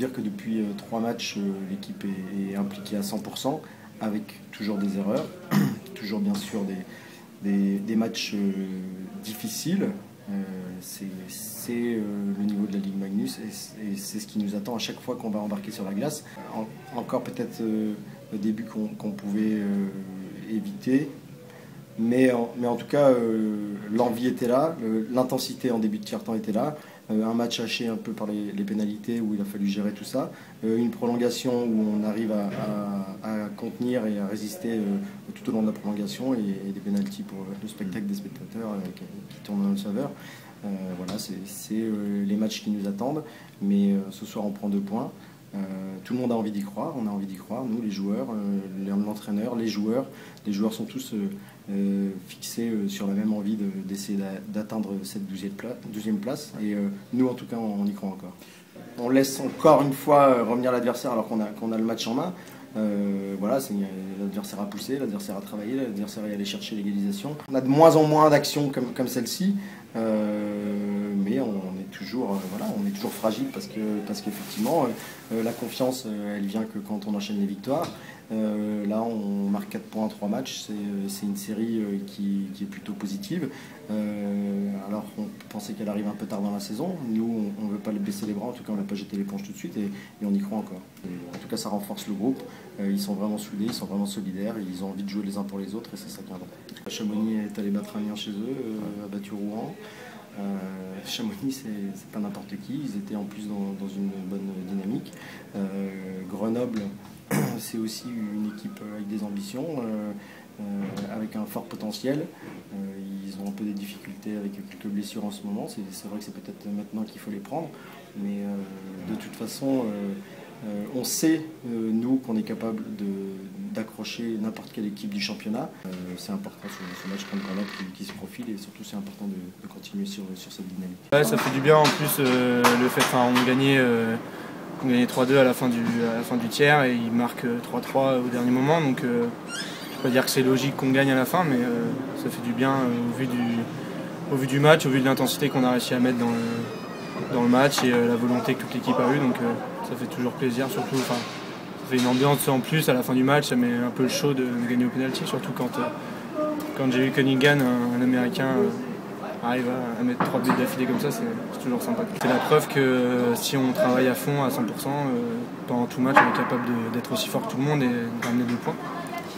dire que depuis 3 matchs, l'équipe est impliquée à 100%, avec toujours des erreurs, toujours bien sûr des matchs difficiles. C'est le niveau de la Ligue Magnus et c'est ce qui nous attend à chaque fois qu'on va embarquer sur la glace. Encore peut-être le début qu'on pouvait éviter, mais en tout cas l'envie était là, l'intensité en début de tiers-temps était là. Un match haché un peu par les pénalités où il a fallu gérer tout ça, une prolongation où on arrive à contenir et à résister tout au long de la prolongation et des pénaltys pour le spectacle des spectateurs qui tournent dans notre faveur. Voilà, c'est les matchs qui nous attendent, mais ce soir on prend 2 points. Tout le monde a envie d'y croire, on a envie d'y croire, nous les joueurs, l'entraîneur, les joueurs sont tous fixés sur la même envie d'essayer d'atteindre cette 12e place et nous en tout cas on y croit encore. On laisse encore une fois revenir l'adversaire alors qu'on a le match en main. Voilà, l'adversaire a poussé, l'adversaire a travaillé, l'adversaire est allé chercher l'égalisation. On a de moins en moins d'actions comme celle-ci, mais on est toujours fragile parce qu'effectivement la confiance elle vient que quand on enchaîne les victoires. Là on marque 4 points en 3 matchs, c'est une série qui est plutôt positive. Alors on pensait qu'elle arrive un peu tard dans la saison, nous on ne veut pas baisser les bras, en tout cas on ne va pas jeter l'éponge tout de suite et on y croit encore. En tout cas ça renforce le groupe, ils sont vraiment soudés, ils sont vraiment solidaires, ils ont envie de jouer les uns pour les autres et c'est ça qui est important. Chamonix est allé battre Amiens chez eux, a battu Rouen. Chamonix c'est pas n'importe qui, ils étaient en plus dans une bonne dynamique. Grenoble c'est aussi une équipe avec des ambitions, avec un fort potentiel. Ils ont un peu des difficultés avec quelques blessures en ce moment, c'est vrai que c'est peut-être maintenant qu'il faut les prendre, mais de toute façon on sait, nous, qu'on est capable d'accrocher n'importe quelle équipe du championnat. C'est important ce match contre Grenoble qui se profile et surtout c'est important de continuer sur cette dynamique. Ouais, ça fait du bien en plus le fait on gagnait 3-2 à la fin du tiers et ils marquent 3-3 au dernier moment. Donc je ne peux pas dire que c'est logique qu'on gagne à la fin, mais ça fait du bien au vu du match, au vu de l'intensité qu'on a réussi à mettre dans le match et la volonté que toute l'équipe a eue. Donc ça fait toujours plaisir, surtout ça fait une ambiance en plus à la fin du match, ça met un peu le chaud de gagner au penalty, surtout quand j'ai eu Cunningham, un Américain, arrive à mettre 3 buts d'affilée comme ça, c'est toujours sympa. C'est la preuve que si on travaille à fond, à 100%, pendant tout match, on est capable d'être aussi fort que tout le monde et de ramener 2 points.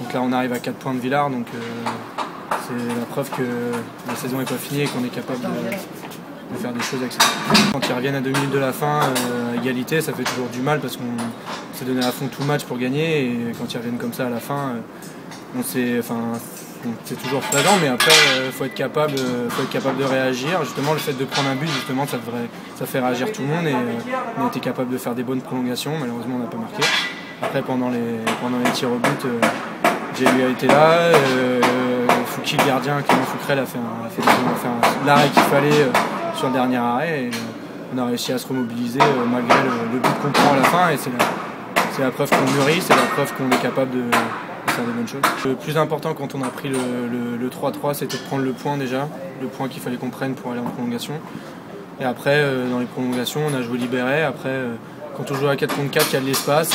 Donc là on arrive à 4 points de Villars, donc c'est la preuve que la saison n'est pas finie et qu'on est capable de faire des choses exceptionnelles. Quand ils reviennent à 2 minutes de la fin, à égalité, ça fait toujours du mal parce qu'on s'est donné à fond tout le match pour gagner et quand ils reviennent comme ça à la fin, c'est toujours flagrant, mais après il faut être capable de réagir. Justement le fait de prendre un but, justement, ça fait réagir tout le monde et on a été capable de faire des bonnes prolongations, malheureusement on n'a pas marqué. Après pendant les tirs au but, Jéhu a été là, Fouki le gardien, Clément Fouquerel a fait l'arrêt qu'il fallait sur le dernier arrêt et on a réussi à se remobiliser malgré le but qu'on prend à la fin et c'est la preuve qu'on mûrit, c'est la preuve qu'on est capable de faire des bonnes choses. Le plus important quand on a pris le 3-3, c'était de prendre le point déjà, le point qu'il fallait qu'on prenne pour aller en prolongation. Et après, dans les prolongations, on a joué libéré. Après, quand on joue à 4 contre 4, il y a de l'espace,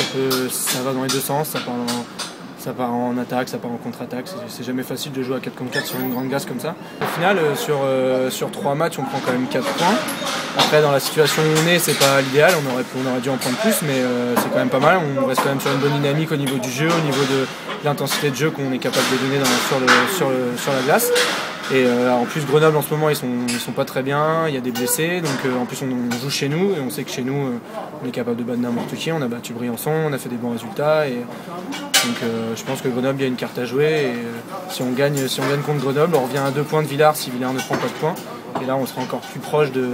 ça va dans les deux sens, ça part en attaque, ça part en contre-attaque. C'est jamais facile de jouer à 4 contre 4 sur une grande glace comme ça. Au final, sur 3 matchs, on prend quand même 4 points. Après, dans la situation où on est, c'est pas l'idéal, on aurait dû en prendre plus, mais c'est quand même pas mal. On reste quand même sur une bonne dynamique au niveau du jeu, au niveau de l'intensité de jeu qu'on est capable de donner sur la glace. Et en plus Grenoble en ce moment ils sont pas très bien, il y a des blessés, donc en plus on joue chez nous et on sait que chez nous on est capable de battre n'importe qui, on a battu Briançon, on a fait des bons résultats et donc je pense que Grenoble il y a une carte à jouer et si on gagne contre Grenoble on revient à 2 points de Villars si Villars ne prend pas de points et là on sera encore plus proche de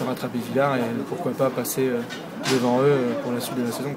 rattraper Villars et pourquoi pas passer devant eux pour la suite de la saison.